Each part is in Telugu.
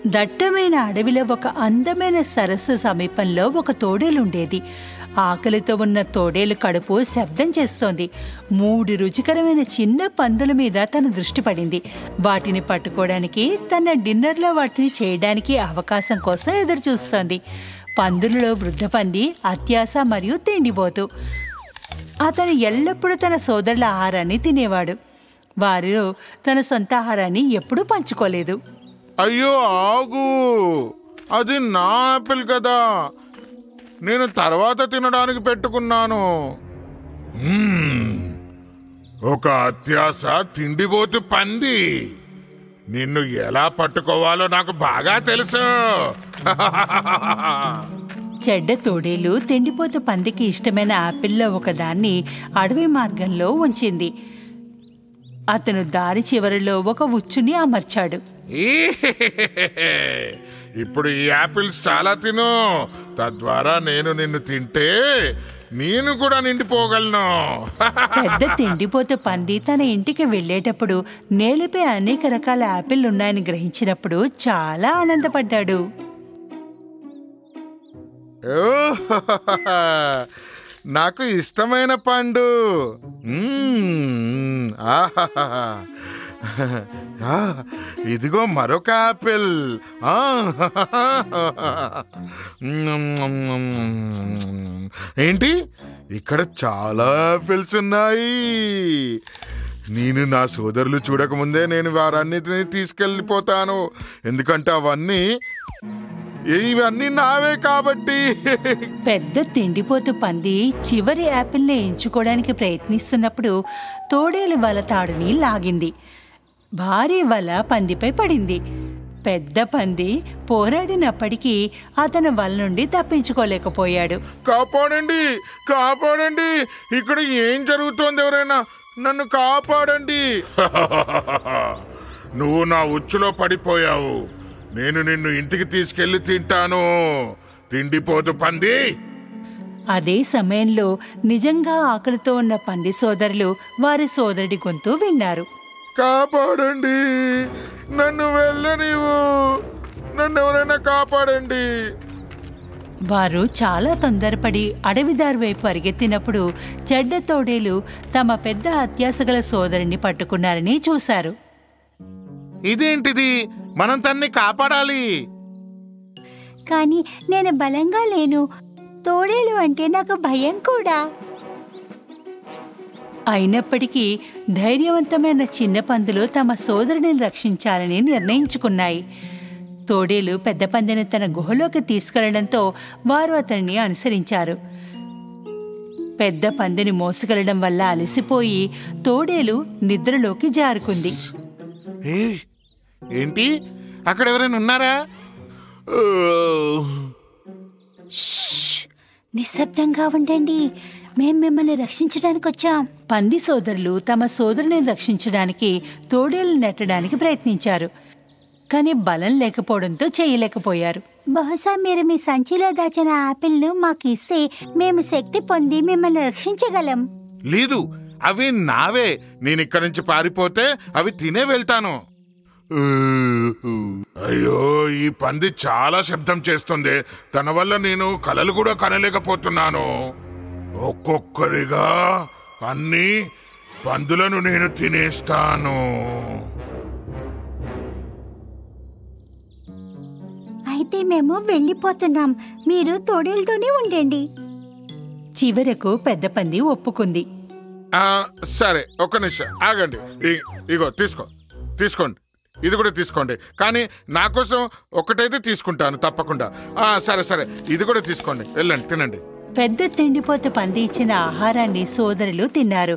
దట్టమైన అడవిలో ఒక అందమైన సరస్సు సమీపంలో ఒక తోడేలుండేది. ఆకలితో ఉన్న తోడేలు కడుపు శబ్దం చేస్తోంది. 3 రుచికరమైన చిన్న పందుల మీద తన దృష్టి పడింది. వాటిని పట్టుకోవడానికి, తన డిన్నర్లో వాటిని చేయడానికి అవకాశం కోసం ఎదురు చూస్తోంది. పందులలో వృద్ధ పంది అత్యాశ మరియు తిండిపోతు. అతను ఎల్లప్పుడూ తన సోదరుల ఆహారాన్ని తినేవాడు. వారు తన సొంత ఆహారాన్ని ఎప్పుడూ పంచుకోలేదు. అయ్యో ఆగు, అది నా ఆపిల్ కదా, నేను తర్వాత తినడానికి పెట్టుకున్నాను. ఒక అత్యాశ తిండిపోతు పంది. నిన్ను ఎలా పట్టుకోవాలో నాకు బాగా తెలుసు. చెడ్డ తోడేలు తిండిపోతు పందికి ఇష్టమైన ఆపిల్లో ఒకదాన్ని అడవి మార్గంలో ఉంచింది. అతను దారి చివరిలో ఒక ఉచ్చుని అమర్చాడు. ఇప్పుడు ఈ యాపిల్స్ చాలా తిను, తద్వారా నేను నిన్ను తింటే నేను కూడా నిండిపోగలను. పెద్ద తిండిపోతు పంది తన ఇంటికి వెళ్ళేటప్పుడు నేలపై అనేక రకాల యాపిల్ ఉన్నాయని గ్రహించినప్పుడు చాలా ఆనందపడ్డాడు. నాకు ఇష్టమైన పండు. ఇదిగో మరొక యాపిల్. ఏంటి, ఇక్కడ చాలా యాపిల్స్ ఉన్నాయి. నేను నా సోదరులు చూడకముందే నేను వారన్నిటిని తీసుకెళ్ళిపోతాను, ఎందుకంటే ఇవన్నీ నావే కాబట్టి. పెద్ద తిండిపోతు పంది చివరి యాపిల్ని ఎంచుకోవడానికి ప్రయత్నిస్తున్నప్పుడు తోడేలు వల తాడుని లాగింది. భారీ వల పందిపై పడింది. పెద్ద పంది పోరాడినప్పటికీ అతను వల నుండి తప్పించుకోలేకపోయాడు. కాపాడండి, కాపాడండి, ఇక్కడ ఏం జరుగుతోంది? ఎవరైనా నన్ను కాపాడండి. నువ్వు నా ఉచ్చులో పడిపోయావు. నేను నిన్ను ఇంటికి తీసుకెళ్లి తింటాను, తిండిపోతు పంది. అదే సమయంలో నిజంగా ఆకలితో ఉన్న పంది సోదరులు వారి సోదరుడి గొంతు విన్నారు. కాపాడండి, నన్ను వెళ్ళనివ్వు, నన్ను ఎవరైనా కాపాడండి. వారు చాలా తొందరపడి అడవిదారి వైపు పరిగెత్తినప్పుడు చెడ్డ తోడేలు తమ పెద్ద అత్యాశగల సోదరుని పట్టుకున్నారని చూశారు. ఇదేంటిది, మనం తన్ని కాపాడాలి. కానీ నేను బలంగా లేను, తోడేలు అంటే నాకు భయం కూడా. అయినప్పటికీ ధైర్యవంతమైన చిన్న పందులు తమ సోదరుని రక్షించాలని నిర్ణయించుకున్నాయి. తోడేలు పెద్ద పందిని తన గుహలోకి తీసుకెళ్లడంతో వారు అతన్ని అనుసరించారు. పెద్ద పందిని మోసుకెళ్లడం వల్ల అలసిపోయి తోడేలు నిద్రలోకి జారుకుంది. ఏంటి, అక్కడ ఎవరైనా ఉన్నారా? నిశ్శబ్దంగా ఉండండి, మేం మిమ్మల్ని రక్షించడానికి వచ్చాం. పంది సోదరులు తమ సోదరుని రక్షించడానికి తోడేలు నెట్టడానికి ప్రయత్నించారు. కానీ బలం లేకపోవడంతో చేయలేకపోయారు. బహుశా మీరు మీ సంచిలో దాచిన ఆపిల్ను మాకు ఇస్తే మేము శక్తి పొంది మిమ్మల్ని రక్షించగలం. లేదు, అవి నావే. నేను ఇక్కడి నుంచి పారిపోతే అవి తినే వెళ్తాను. అయ్యో, ఈ పంది చాలా శబ్దం చేస్తుంది. తన వల్ల నేను కలలు కూడా కనలేకపోతున్నాను. ఒక్కొక్కరిగా అన్ని పందులను నేను తినేస్తాను. అయితే మేము వెళ్ళిపోతున్నాం, మీరు తోడేలతోనే ఉండండి. చివరకు పెద్ద పంది ఒప్పుకుంది. సరే, ఒక్క నిమిషం ఆగండి. ఇగో తీసుకోండి, ఇది కూడా తీసుకోండి. కానీ నా కోసం ఒకటైతే తీసుకుంటాను తప్పకుండా. సరే, ఇది కూడా తీసుకోండి, వెళ్ళండి, తినండి. పెద్ద తిండిపోతు పంది ఇచ్చిన ఆహారాన్ని సోదరులు తిన్నారు.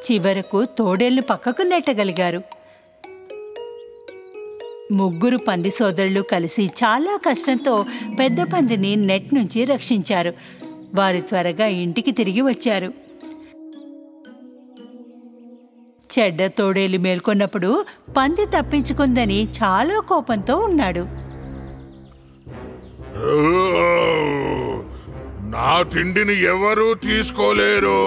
చివరకు తోడేళ్లు పక్కకు నెట్టగలిగారు. 3 పంది సోదరులు కలిసి చాలా కష్టంతో పెద్ద పందిని నెట్ నుంచి రక్షించారు. వారు త్వరగా ఇంటికి తిరిగి వచ్చారు. చెడ్డ తోడేలు మేల్కొన్నప్పుడు పంది తప్పించుకుందని చాలా కోపంతో ఉన్నాడు. నా తిండిని ఎవరూ తీసుకోలేరు.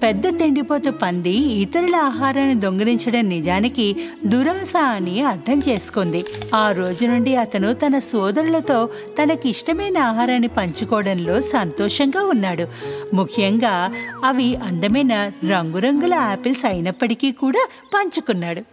పెద్ద తిండిపోతు పంది ఇతరుల ఆహారాన్ని దొంగిలించడం నిజానికి దురాశ అని అర్థం చేసుకుంది. ఆ రోజు నుండి అతను తన సోదరులతో తనకిష్టమైన ఆహారాన్ని పంచుకోవడంలో సంతోషంగా ఉన్నాడు. ముఖ్యంగా అవి అందమైన రంగురంగుల ఆపిల్స్ అయినప్పటికీ కూడా పంచుకున్నాడు.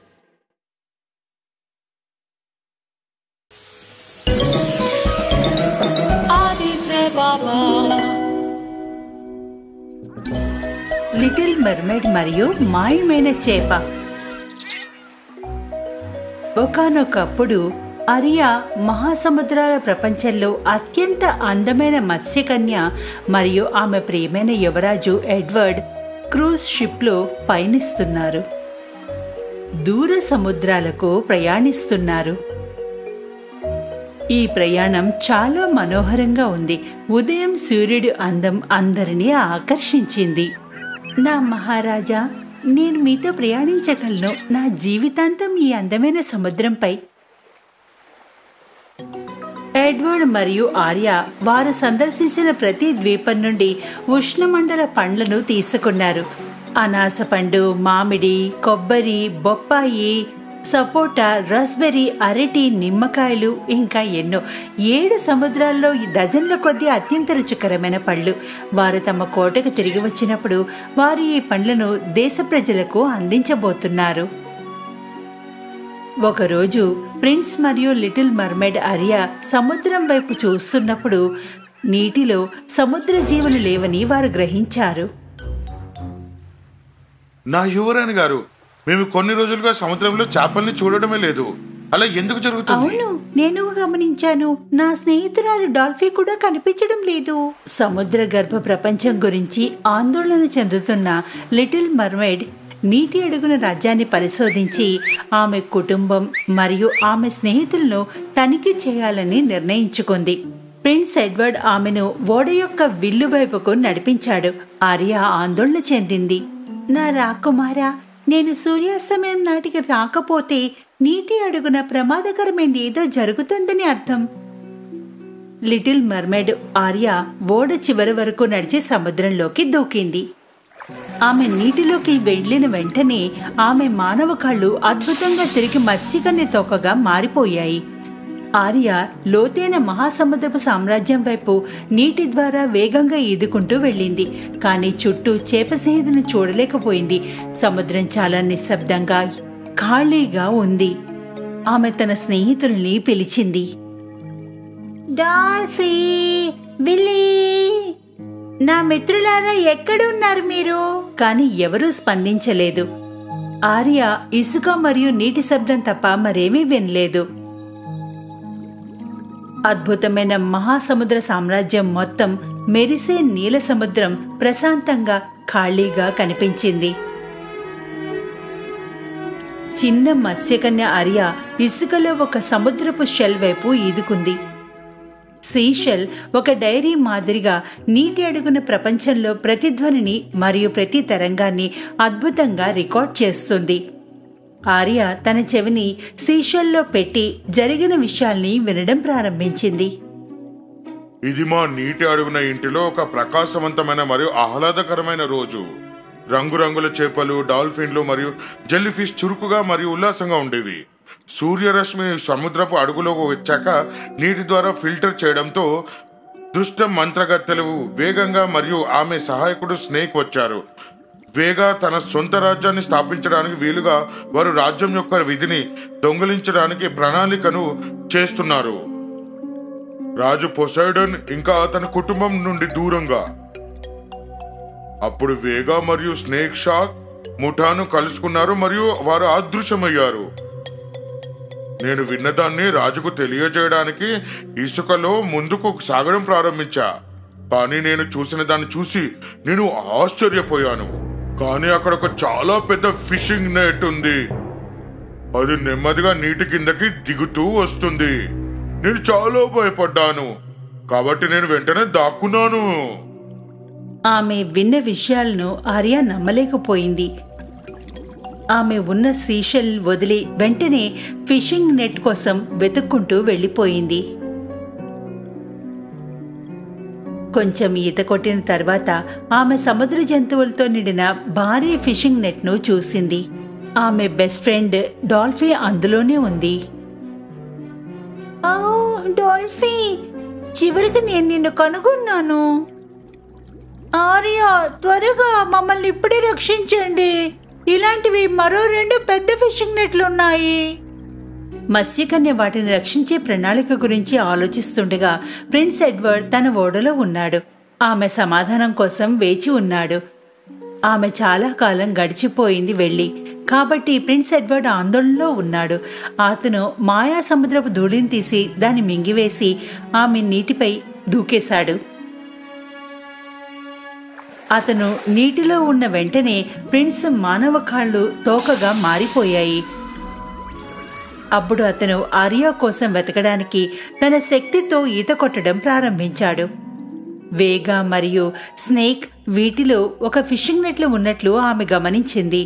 లిటిల్ మెర్మైడ్ మరియు మాయమైన చేప. ఒకానొకప్పుడు అరియా మహాసముద్రాల ప్రపంచంలో అత్యంత అందమైన మత్స్యకన్య మరియు ఆమె ప్రియమైన యువరాజు ఎడ్వర్డ్ క్రూజ్ షిప్లో పయనిస్తున్నారు. దూర సముద్రాలకు ప్రయాణిస్తున్నారు. ఈ ప్రయాణం చాలా మనోహరంగా ఉంది. ఉదయం సూర్యుడి అందం అందరినీ ఆకర్షించింది. నా మహారాజా, నేను మీతో ప్రయాణించగలను నా జీవితాంతం ఈ అందమైన సముద్రంపై. ఎడ్వర్డ్ మరియు ఆర్య వారు సందర్శించిన ప్రతి ద్వీపం నుండి ఉష్ణమండల పండ్లను తీసుకున్నారు. అనాస పండు, మామిడి, కొబ్బరి, బొప్పాయి, సపోటా, రాస్బెర్రీ, అరటి, నిమ్మకాయలు, ఇంకా ఎన్నో. 7 సముద్రాల్లో డజన్ల కొద్దీ అత్యంత రుచికరమైన పళ్ళు. వారు తమ కోటకు తిరిగి వచ్చినప్పుడు వారు ఈ పండ్లను దేశ ప్రజలకు అందించబోతున్నారు. ఒకరోజు ప్రిన్స్ మరియు లిటిల్ మర్మైడ్ అరియా సముద్రం వైపు చూస్తున్నప్పుడు నీటిలో సముద్ర జీవులు లేవని వారు గ్రహించారు. నా యువరాణి గారు, మేము కొన్ని రోజులుగా సముద్రంలో చేపల్ని చూడడమే లేదు. అలా ఎందుకు జరుగుతుంది? అవును, నేను గమనించాను. నా స్నేహితురాలు డాల్ఫీ కూడా కనిపించడం లేదు. సముద్ర గర్భ ప్రపంచం గురించి ఆందోళన చెందుతున్న లిటిల్ మర్మైడ్ నీటి అడుగున రాజ్యాన్ని పరిశోధించి ఆమె కుటుంబం మరియు ఆమె స్నేహితులను తనిఖీ చేయాలని నిర్ణయించుకుంది. ప్రిన్స్ ఎడ్వర్డ్ ఆమెను ఓడ యొక్క విల్లు వైపుకు నడిపించాడు. ఆర్య ఆందోళన చెందింది. నా రాకుమారా, నేను సూర్యాస్తమయం నాటికి రాకపోతే నీటి అడుగున ప్రమాదకరమైనది ఏదో జరుగుతుందని అర్థం. లిటిల్ మర్మైడ్ ఆర్య ఓడ చివరి వరకు నడిచి సముద్రంలోకి దూకింది. ఆమె నీటిలోకి వెళ్లిన వెంటనే ఆమె మానవ కళ్ళు అద్భుతంగా తిరిగి మత్స్యకన్య తోకగా మారిపోయాయి. ఆర్య లోతైన మహాసముద్రపు సామ్రాజ్యం వైపు నీటి ద్వారా వేగంగా ఈదుకుంటూ వెళ్ళింది. కానీ చుట్టూ చేప స్నేహితులను చూడలేకపోయింది. సముద్రం చాలా నిశ్శబ్దంగా, ఖాళీగా ఉంది. ఆమె తన స్నేహితుల్ని పిలిచింది. డాల్ఫీ, విల్లీ, నా మిత్రులారా, ఎక్కడున్నారు మీరు? కానీ ఎవరూ స్పందించలేదు. ఆర్య ఇసుక మరియు నీటి శబ్దం తప్ప మరేమీ వినలేదు. అద్భుతమైన మహాసముద్ర సామ్రాజ్యం మొత్తం మెరిసే నీల సముద్రం ప్రశాంతంగా, ఖాళీగా కనిపించింది. చిన్న మత్స్యకన్య ఆర్య ఇసుకలో ఒక సముద్రపు షెల్ వైపు ఈదుకుంది. సీషెల్ ఒక డైరీ మాదిరిగా నీటి అడుగున ప్రపంచంలో ప్రతిధ్వనిని మరియు ప్రతి తరంగాన్ని అద్భుతంగా రికార్డ్ చేస్తుంది. ఆర్య తన చెవిని సీషెల్లో పెట్టి జరిగిన విషయాల్ని వినడం ప్రారంభించింది. ఇది మా నీటి అడుగున ఇంటిలో ఒక ప్రకాశవంతమైన మరియు ఆహ్లాదకరమైన రోజు. రంగురంగుల చేపలు, డాల్ఫిన్లు మరియు జెల్లీ ఫిష్ చురుకుగా మరియు ఉల్లాసంగా ఉండేవి. సూర్యరశ్మి సముద్రపు అడుగులోకి వచ్చాక నీటి ద్వారా ఫిల్టర్ చేయడంతో దుష్ట మంత్రగత్తెలు వేగంగా మరియు ఆమె సహాయకుడు స్నేక్ వచ్చారు. వేగా తన సొంత రాజ్యాన్ని స్థాపించడానికి వీలుగా వారు రాజ్యం యొక్క విధిని దొంగిలించడానికి ప్రణాళికను చేస్తున్నారు. రాజు పొసైడన్ ఇంకా అతని కుటుంబం నుండి దూరంగా. అప్పుడు వేగా మరియు స్నేక్ షాక్ ముఠాను కలుసుకున్నారు మరియు వారు అదృశ్యమయ్యారు. నేను విన్నదాన్ని రాజుకు తెలియజేయడానికి ఇసుకలో ముందుకు సాగడం ప్రారంభించా. కానీ నేను చూసిన దాన్ని చూసి నేను ఆశ్చర్యపోయాను. కానీ అక్కడ ఒక చాలా పెద్ద ఫిషింగ్ నెట్ ఉంది. అది నెమ్మదిగా నీటి కిందకి దిగుతూ వస్తుంది. నేను చాలా భయపడ్డాను. కాబట్టి నేను వెంటనే దాక్కున్నాను. ఆమె విన్న విషయాలను ఆర్య నమ్మలేకపోయింది. ఆమె ఉన్న సీషెల్ వదిలి వెంటనే ఫిషింగ్ నెట్ కోసం వెతుక్కుంటూ వెళ్ళిపోయింది. కొంచెం ఈత కొట్టిన తర్వాత ఆమె సముద్ర జంతువులతో నిండిన భారీ ఫిషింగ్ నెట్ను చూసింది. ఆమె బెస్ట్ ఫ్రెండ్ డాల్ఫీ అందులోనే ఉంది. డాల్ఫీ, చివరికి నేను నిన్ను కనుగొన్నాను. ఆర్యా, త్వరగా మమ్మల్ని ఇప్పుడే రక్షించండి. ఇలాంటివి మరో 2 పెద్ద ఫిషింగ్ నెట్లున్నాయి. మత్స్యకన్య వాటిని రక్షించే ప్రణాళిక గురించి ఆలోచిస్తుండగా ప్రిన్స్ ఎడ్వర్డ్ తన ఓడలో ఉన్నాడు. ఆమె సమాధానం కోసం వేచి ఉన్నాడు. ఆమె చాలా కాలం గడిచిపోయింది వెళ్ళి, కాబట్టి ప్రిన్స్ ఎడ్వర్డ్ ఆందోళనలో ఉన్నాడు. అతను మాయా సముద్రపు ధూళిని తీసి దాన్ని మింగివేసి ఆమె నీటిపై దూకేశాడు. అతను నీటిలో ఉన్న వెంటనే ప్రిన్స్ మానవ కాళ్ళు తోకగా మారిపోయాయి. అప్పుడు అతను ఆర్యా కోసం వెతకడానికి తన శక్తితో ఈత కొట్టడం ప్రారంభించాడు. వేగా మరియు స్నేక్ వీటిలో ఒక ఫిషింగ్ నెట్లు ఉన్నట్లు ఆమె గమనించింది.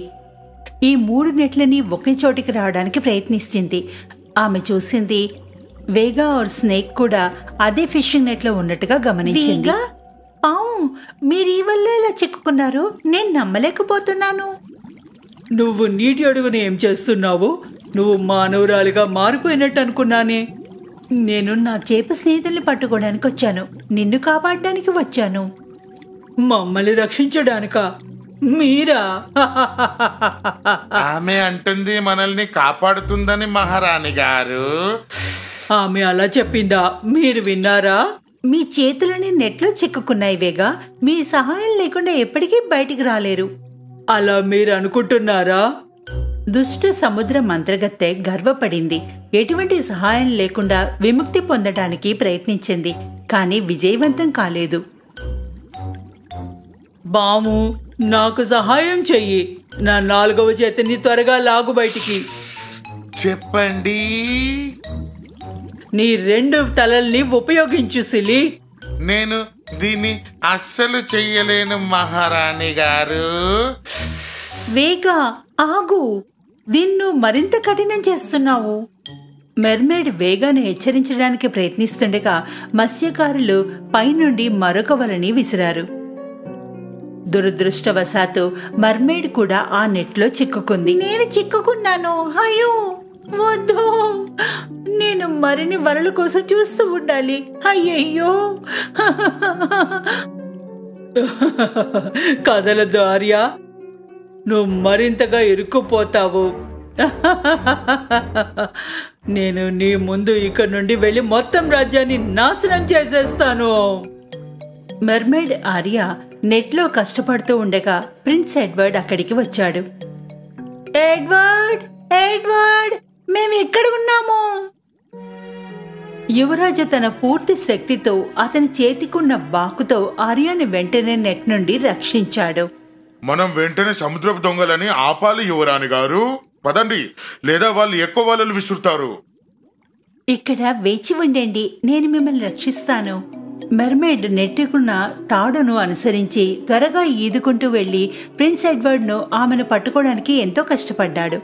ఈ 3 నెట్లని ఒకే చోటికి రావడానికి ప్రయత్నించింది. ఆమె చూసింది వేగా और స్నేక్ కూడా అదే ఫిషింగ్ నెట్లో ఉన్నట్టుగా గమనించింది. మీరు ఈ వల్ల ఇలా చిక్కుకున్నారు? నేను నమ్మలేకపోతున్నాను. నువ్వు నీటి అడుగున ఏం చేస్తున్నావు? నువ్వు మానవురాలిగా మారిపోయినట్టు అనుకున్నానే. నేను నా చేప స్నేహితుల్ని పట్టుకోవడానికి వచ్చాను. నిన్ను కాపాడడానికి వచ్చాను. మమ్మల్ని రక్షించడానికా? మీరా? ఆమె అంటుంది మనల్ని కాపాడుతుందని మహారాణి గారు. ఆమె అలా చెప్పిందా? మీరు విన్నారా? మీ చేతులని నెట్లో చిక్కుకున్నాయి వేగా. మీ సహాయం లేకుండా ఎప్పటికీ బయటికి రాలేరు. అలా మీరు అనుకుంటున్నారా? దుష్ట సముద్ర మంత్రగత్తె గర్వపడింది. ఎటువంటి సహాయం లేకుండా విముక్తి పొందడానికి ప్రయత్నించింది, కానీ విజయవంతం కాలేదు. బాము, నాకు సహాయం చెయ్యి. నా 4వ చేతిని త్వరగా లాగు బయటికి. చెప్పండి. నీ 2 తలల్ని ఉపయోగించు సిలి. నేను దీన్ని అస్సలు చెయ్యలేను మహారాణి గారు. వేగా, ఆగు. దీన్ని మరింత కఠినం చేస్తున్నావు. మెర్మేడ్ వేగాను హెచ్చరించడానికి ప్రయత్నిస్తుండగా మత్స్యకారులు పైనుండి మరొక వలని విసిరారు. దురదృష్టవశాత్తు మర్మేడ్ కూడా ఆ నెట్లో చిక్కుకుంది. నేను చిక్కుకున్నాను. అయ్యో వద్దు, నేను మరిన్ని వలల కోసం చూస్తూ ఉండాలి. అయ్యయ్యో. కదలదు ఆర్యా, నువ్వు మరింతగా ఇరుక్కుపోతావు. నేను నీ ముందు ఇక్కడి నుండి వెళ్ళి మొత్తం రాజ్యాన్ని నాశనం చేసేస్తాను. మెర్మేడ్ ఆర్యా నెట్లో కష్టపడుతూ ఉండగా ప్రిన్స్ ఎడ్వర్డ్ అక్కడికి వచ్చాడు. ఎడ్వర్డ్, ఎడ్వర్డ్, మేము ఎక్కడ ఉన్నాము? యువరాజు తన పూర్తి శక్తితో అతని చేతికున్న బాకుతో ఆర్యాని వెంటనే నెట్ నుండి రక్షించాడు. మనం వెంటనే సముద్రపు దొంగలని ఆపాలి యువరాణి గారు. పదండి, లేదా వాళ్ళు ఎక్కువ వలలు విసురుతారు. ఇక్కడ వేచి ఉండండి, నేను మిమ్మల్ని రక్షిస్తాను. మెర్మేడ్ నెట్టుకున్న తాడును అనుసరించి త్వరగా ఈదుకుంటూ వెళ్లి ప్రిన్స్ ఎడ్వర్డ్ ను ఆమెను పట్టుకోవడానికి ఎంతో కష్టపడ్డాడు.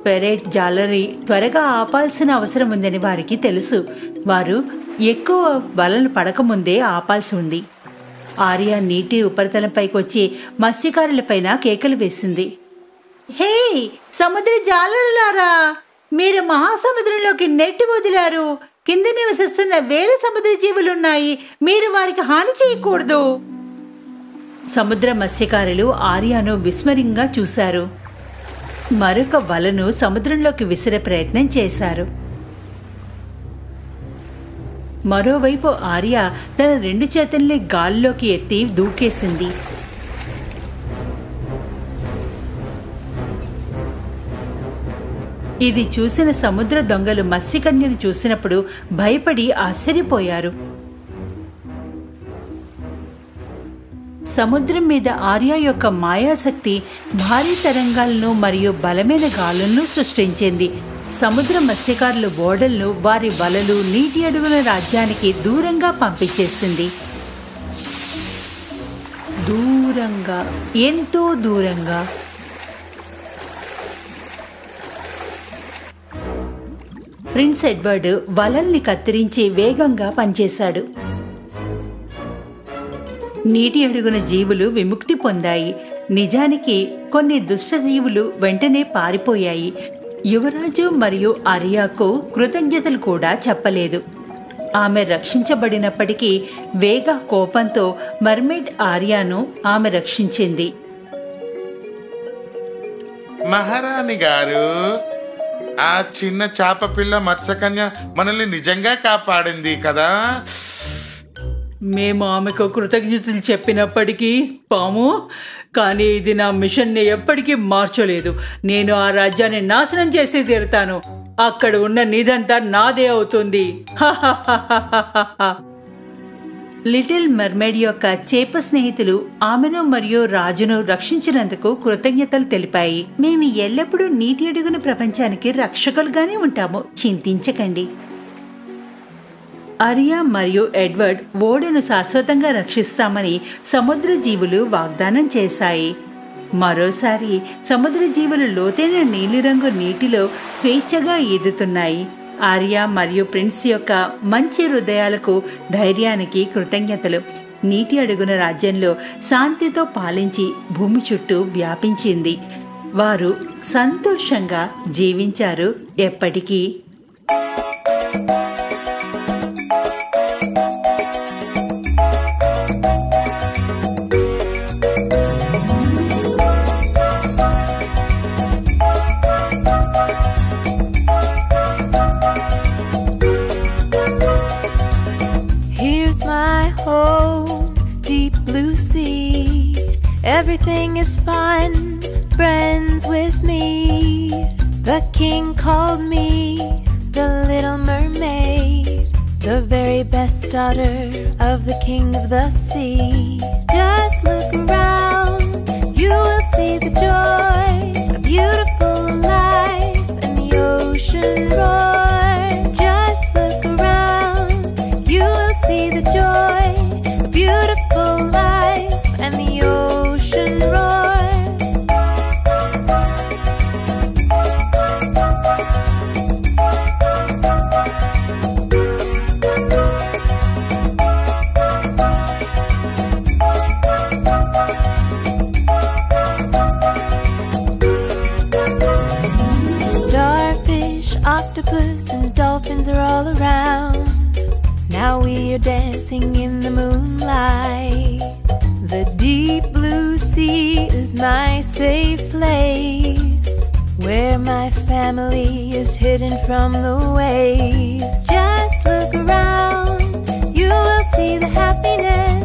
పెరేట్ జాలరీ త్వరగా ఆపాల్సిన అవసరం ఉందని వారికి తెలుసు. వారు ఎక్కువ వలలు పడకముందే ఆపాల్సి ఉంది. ఆర్యా నీటి ఉపరితలంపైకి వచ్చి మత్స్యకారులపైన కేకలు వేసింది. హే సముద్ర జాలరులారా, మీరు మహాసముద్రంలోకి నెట్టి వదిలారు. కింద నివసిస్తున్న వేల సముద్ర జీవులున్నాయి. మీరు వారికి హాని చేయకూడదు. సముద్ర మత్స్యకారులు ఆర్యాను విస్మయంగా చూశారు. మరొక వలను సముద్రంలోకి విసిరే ప్రయత్నం చేశారు. మరోవైపు ఆర్య తన 2 చేతుల్ని గాల్లోకి ఎత్తి దూకేసింది. ఇది చూసిన సముద్ర దొంగలు మత్స్యకన్యను చూసినప్పుడు భయపడి ఆశ్చర్యపోయారు. సముద్రం మీద ఆర్య యొక్క మాయాశక్తి భారీ తరంగాలను మరియు బలమైన గాలులను సృష్టించింది. సముద్ర మత్స్యకారుల ఓడలను వారి వలలు నీటి అడుగుల రాజ్యానికి దూరంగా పంపించేసింది. దూరంగా, ఎంతో దూరంగా. ప్రిన్స్ ఎడ్వర్డ్ వలల్ని కత్తిరించి వేగంగా పనిచేశాడు. నీటి అడుగున జీవులు విముక్తి పొందాయి. నిజానికి కొన్ని దుష్ట జీవులు వెంటనే పారిపోయాయి. యువరాజు మరియు ఆర్యాకు కృతజ్ఞతలు కూడా చెప్పలేదు. ఆమె రక్షించబడినప్పటికీ వేగా కోపంతో మర్మెడ్ ఆర్యాను ఆమె రక్షించింది. మహారాణి గారు, ఆ చిన్న చాప పిల్ల మత్స్యకన్య మనల్ని నిజంగా కాపాడింది కదా. మేము ఆమెకు కృతజ్ఞతలు చెప్పినప్పటికీ పాము, కానీ ఇది నా మిషన్ని ఎప్పటికీ మార్చలేదు. నేను ఆ రాజ్యాన్ని నాశనం చేసి తీరుతాను. అక్కడ ఉన్న నిధంతా నాదే అవుతుంది. లిటిల్ మర్మెయిడ్ యొక్క చేప స్నేహితులు ఆమెను మరియు రాజును రక్షించినందుకు కృతజ్ఞతలు తెలిపాయి. మేము ఎల్లప్పుడూ నీటి అడుగున ప్రపంచానికి రక్షకులుగానే ఉంటాము, చింతించకండి. ఆర్యా మరియు ఎడ్వర్డ్ ఓడను శాశ్వతంగా రక్షిస్తామని సముద్ర జీవులు వాగ్దానం చేశాయి. మరోసారి సముద్ర జీవులు లోతైన నీలిరంగు నీటిలో స్వేచ్ఛగా ఈదుతున్నాయి. ఆర్యా మరియు ప్రిన్స్ యొక్క మంచి హృదయాలకు, ధైర్యానికి కృతజ్ఞతలు. నీటి అడుగున రాజ్యంలో శాంతితో పాలించి భూమి చుట్టూ వ్యాపించింది. వారు సంతోషంగా జీవించారు ఎప్పటికీ. Everything is fun, friends with me. The king called me the Little Mermaid, the very best daughter of the king of the sea. Just look around, you will see the joy, a beautiful life, and the ocean roar. Just look around, you will see the joy, a beautiful life, and the ocean roar. Starfish, octopus, and dolphins are all around. Now we are dancing in the moonlight. The deep blue sea is my safe place, where my family is hidden from the waves. Just look around, you will see the happiness